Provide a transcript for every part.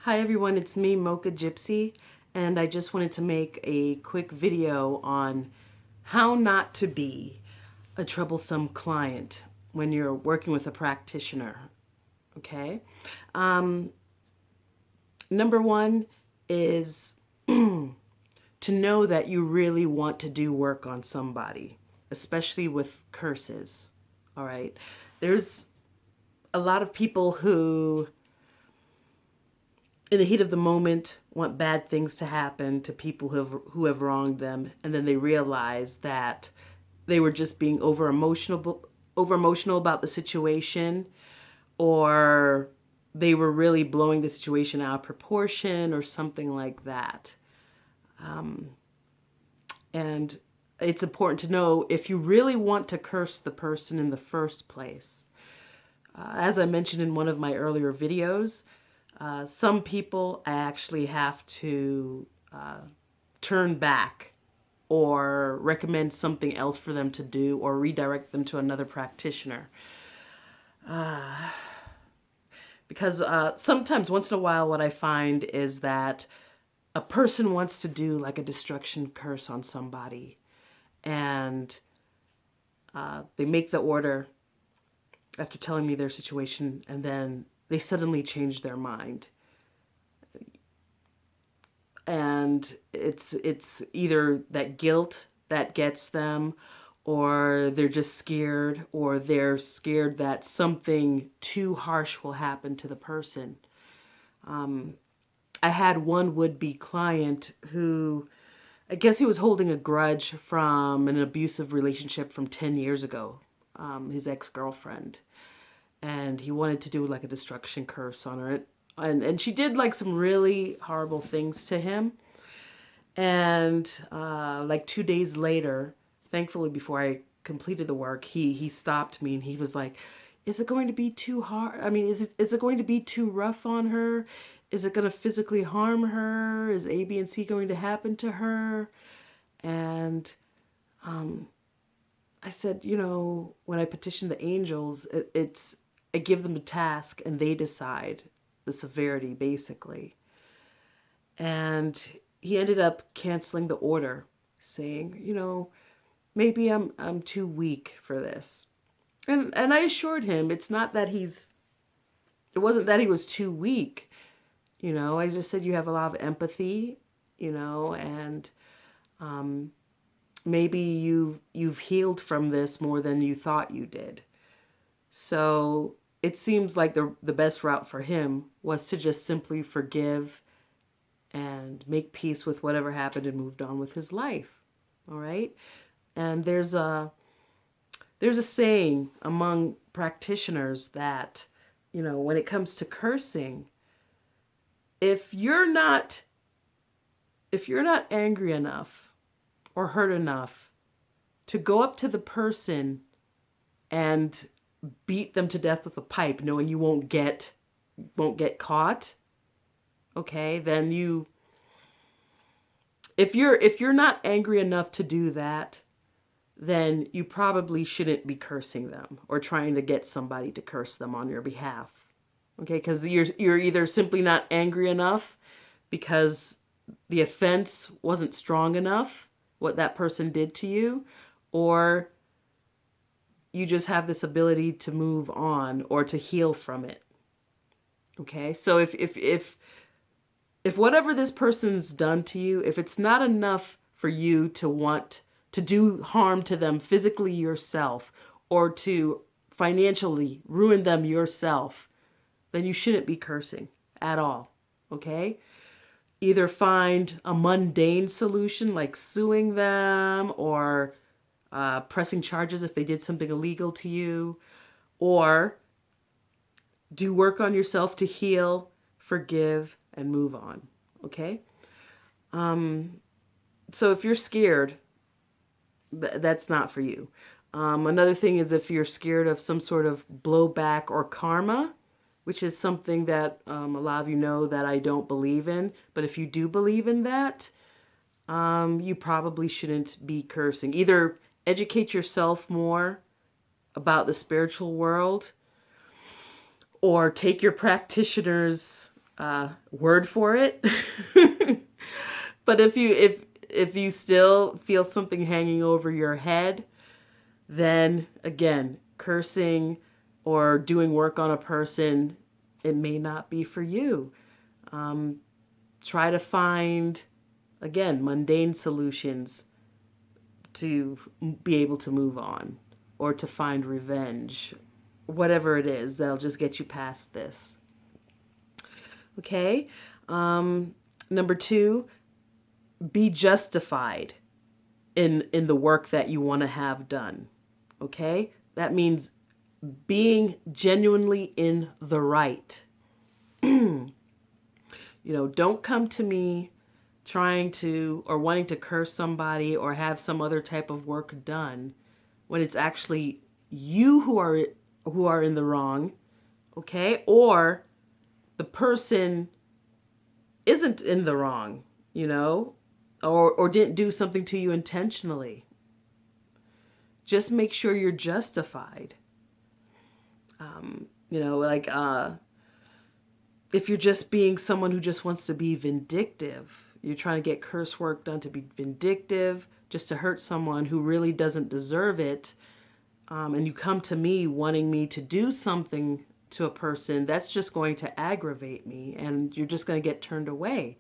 Hi everyone, it's me, Mocha Gypsy, and I just wanted to make a quick video on how not to be a troublesome client when you're working with a practitioner, okay? Um, Number one is to know that you really want to do work on somebody, especially with curses, all right? There's a lot of people who in the heat of the moment want bad things to happen to people who have wronged them, and then they realize that they were just being over emotional about the situation, or they were really blowing the situation out of proportion or something like that. And it's important to know if you really want to curse the person in the first place. As I mentioned in one of my earlier videos, some people I actually have to turn back or recommend something else for them to do or redirect them to another practitioner. Because sometimes, once in a while, what I find is that a person wants to do like a destruction curse on somebody, and they make the order after telling me their situation, and then they suddenly change their mind. And it's either that guilt that gets them, or they're just scared, or they're scared that something too harsh will happen to the person. I had one would-be client who, I guess he was holding a grudge from an abusive relationship from 10 years ago, his ex-girlfriend. And he wanted to do like a destruction curse on her. And she did like some really horrible things to him. And like 2 days later, thankfully before I completed the work, he stopped me and he was like, "Is it going to be too hard? I mean, is it going to be too rough on her? Is it going to physically harm her? Is A, B, and C going to happen to her?" And I said, when I petition the angels, I give them a task and they decide the severity, basically. And he ended up canceling the order, saying, maybe I'm too weak for this. And I assured him it wasn't that he was too weak. I just said you have a lot of empathy, and maybe you've healed from this more than you thought you did. So it seems like the best route for him was to just simply forgive and make peace with whatever happened and moved on with his life. All right? And there's a saying among practitioners that, when it comes to cursing, if you're not angry enough or hurt enough to go up to the person and beat them to death with a pipe, knowing you won't get caught, okay, then if you're not angry enough to do that, then you probably shouldn't be cursing them or trying to get somebody to curse them on your behalf. Okay, because you're either simply not angry enough because the offense wasn't strong enough, what that person did to you, or you just have this ability to move on or to heal from it. Okay, so if whatever this person's done to you, if it's not enough for you to want to do harm to them physically yourself or to financially ruin them yourself, then you shouldn't be cursing at all. Okay? Either find a mundane solution like suing them or pressing charges if they did something illegal to you, or do work on yourself to heal, forgive, and move on. Okay? So if you're scared, that's not for you. Another thing is if you're scared of some sort of blowback or karma, which is something that a lot of you know that I don't believe in. But if you do believe in that, you probably shouldn't be cursing. Either educate yourself more about the spiritual world, or take your practitioner's word for it. But if you still feel something hanging over your head, then again, cursing or doing work on a person, it may not be for you. Try to find, again, mundane solutions to be able to move on or to find revenge, whatever it is that'll just get you past this. Okay. Number 2, be justified in the work that you want to have done. Okay? That means being genuinely in the right. Don't come to me trying to or wanting to curse somebody or have some other type of work done when it's actually you who are in the wrong, okay? Or the person isn't in the wrong, or didn't do something to you intentionally. Just make sure you're justified. Like if you're just being someone who just wants to be vindictive, you're trying to get curse work done to be vindictive, just to hurt someone who really doesn't deserve it, and you come to me wanting me to do something to a person, that's just going to aggravate me, and you're just going to get turned away.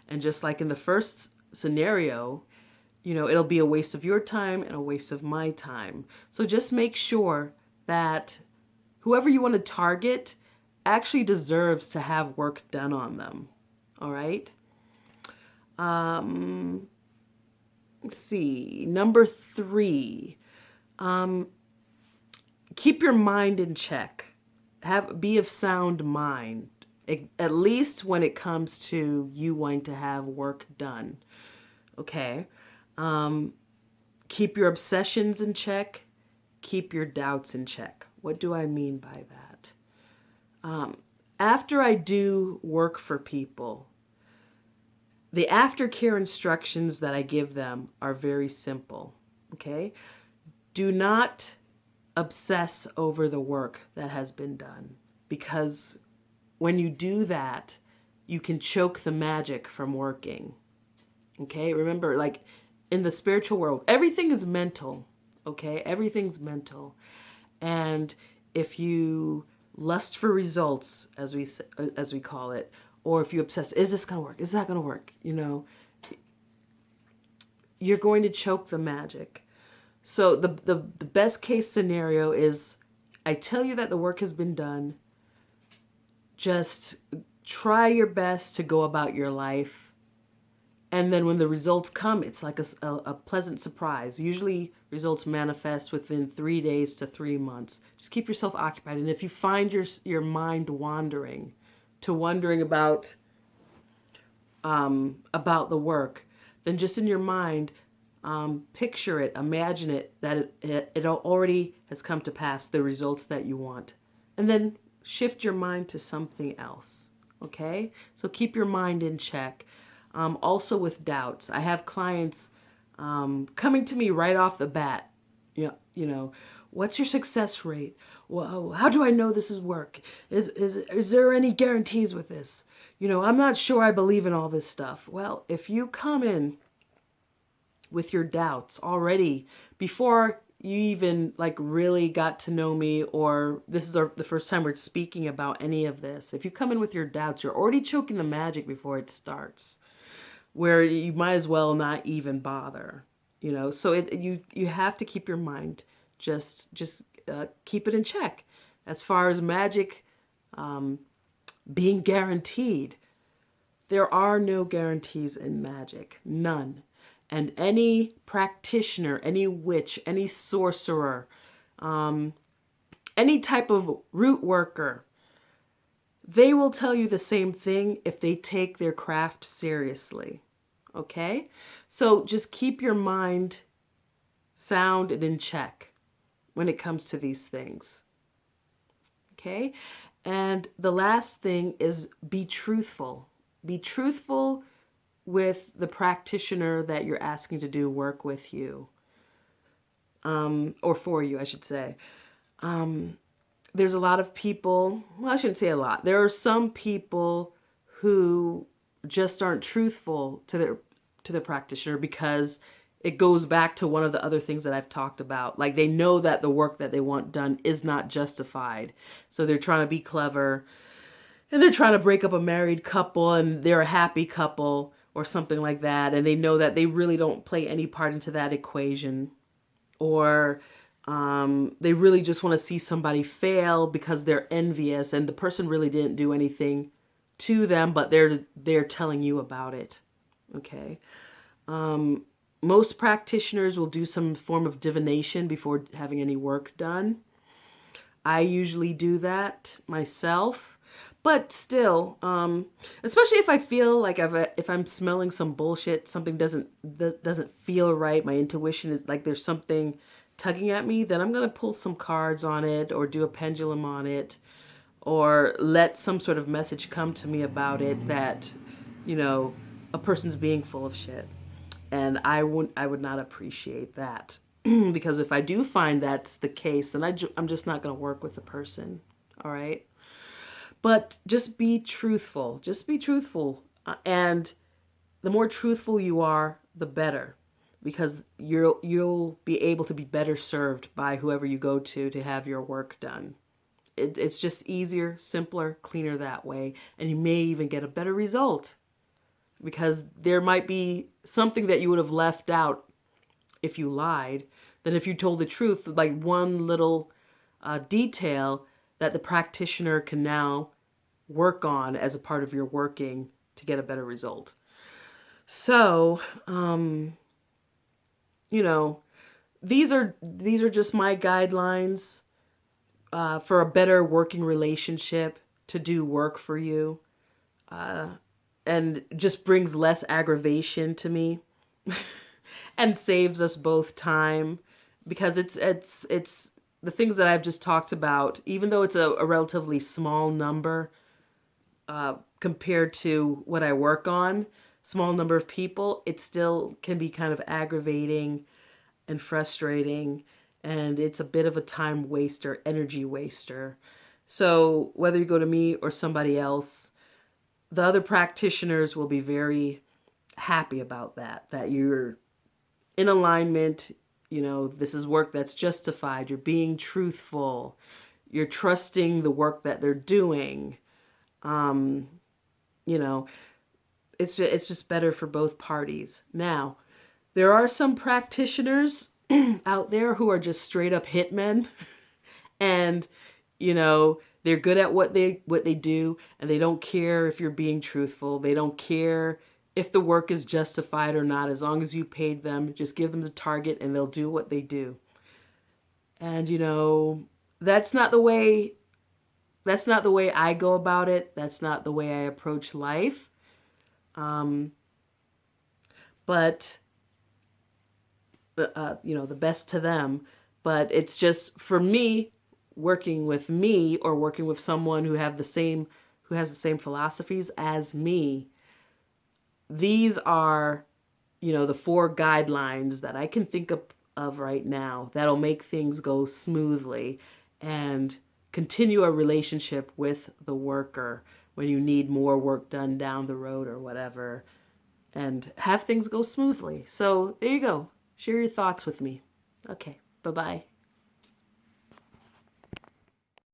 And just like in the first scenario, it'll be a waste of your time and a waste of my time. So just make sure that whoever you want to target actually deserves to have work done on them. All right? Let's see. Number 3, keep your mind in check. Be of sound mind, at least when it comes to you wanting to have work done. Okay? Keep your obsessions in check. Keep your doubts in check. What do I mean by that? After I do work for people, the aftercare instructions that I give them are very simple. Okay? Do not obsess over the work that has been done, because when you do that, you can choke the magic from working. Okay? Remember, like in the spiritual world, everything is mental. Okay? Everything's mental. And if you lust for results, as we call it, or if you obsess, is this going to work? Is that going to work? You're going to choke the magic. So the best case scenario is I tell you that the work has been done. Just try your best to go about your life. And then when the results come, it's like a pleasant surprise. Usually results manifest within 3 days to 3 months. Just keep yourself occupied. And if you find your mind wandering about the work, then just in your mind, picture it, imagine it, that it already has come to pass, the results that you want. And then shift your mind to something else. Okay? So keep your mind in check. Also with doubts. I have clients coming to me right off the bat. What's your success rate? Well, how do I know this is work? Is there any guarantees with this? I'm not sure I believe in all this stuff. Well, if you come in with your doubts already before you even really got to know me, or this is the first time we're speaking about any of this, if you come in with your doubts, you're already choking the magic before it starts, where you might as well not even bother. So you have to keep your mind just keep it in check. As far as magic being guaranteed, there are no guarantees in magic, none. And any practitioner, any witch, any sorcerer, any type of root worker, they will tell you the same thing if they take their craft seriously. Okay? So just keep your mind sound and in check when it comes to these things. Okay? And the last thing is be truthful. Be truthful with the practitioner that you're asking to do work with you. Or for you, I should say. There's a lot of people, well, I shouldn't say a lot. There are some people who just aren't truthful to their practitioner because it goes back to one of the other things that I've talked about. Like they know that the work that they want done is not justified. So they're trying to be clever and they're trying to break up a married couple and they're a happy couple or something like that. And they know that they really don't play any part into that equation. Or they really just want to see somebody fail because they're envious and the person really didn't do anything to them, but they're telling you about it. Okay. Most practitioners will do some form of divination before having any work done. I usually do that myself, but still, especially if I feel like if I'm smelling some bullshit, something doesn't feel right. My intuition is like there's something tugging at me. Then I'm gonna pull some cards on it, or do a pendulum on it, or let some sort of message come to me about it that, you know, a person's being full of shit. And I would not appreciate that. Because if I do find that's the case, then I'm just not going to work with the person. All right. But just be truthful. Just be truthful. And the more truthful you are, the better. Because you'll be able to be better served by whoever you go to have your work done. It's just easier, simpler, cleaner that way. And you may even get a better result. Because there might be something that you would have left out if you lied than if you told the truth, like one little detail that the practitioner can now work on as a part of your working to get a better result. So, you know, these are just my guidelines for a better working relationship to do work for you. And just brings less aggravation to me and saves us both time, because it's the things that I've just talked about, even though it's a relatively small number compared to what I work on, small number of people, it still can be kind of aggravating and frustrating, and it's a bit of a time waster, energy waster. So whether you go to me or somebody else, the other practitioners will be very happy about that you're in alignment. You know, this is work that's justified. You're being truthful. You're trusting the work that they're doing. You know, it's just better for both parties. Now, there are some practitioners out there who are just straight up hitmen and you know they're good at what they do, and they don't care if you're being truthful. They don't care if the work is justified or not. As long as you paid them, just give them the target and they'll do what they do. And you know, that's not the way I go about it. That's not the way I approach life. But you know, the best to them. But it's just for me, working with me or working with someone who has the same philosophies as me. These are, you know, the 4 guidelines that I can think of right now that'll make things go smoothly and continue a relationship with the worker when you need more work done down the road or whatever, and have things go smoothly. So there you go. Share your thoughts with me. Okay, bye-bye.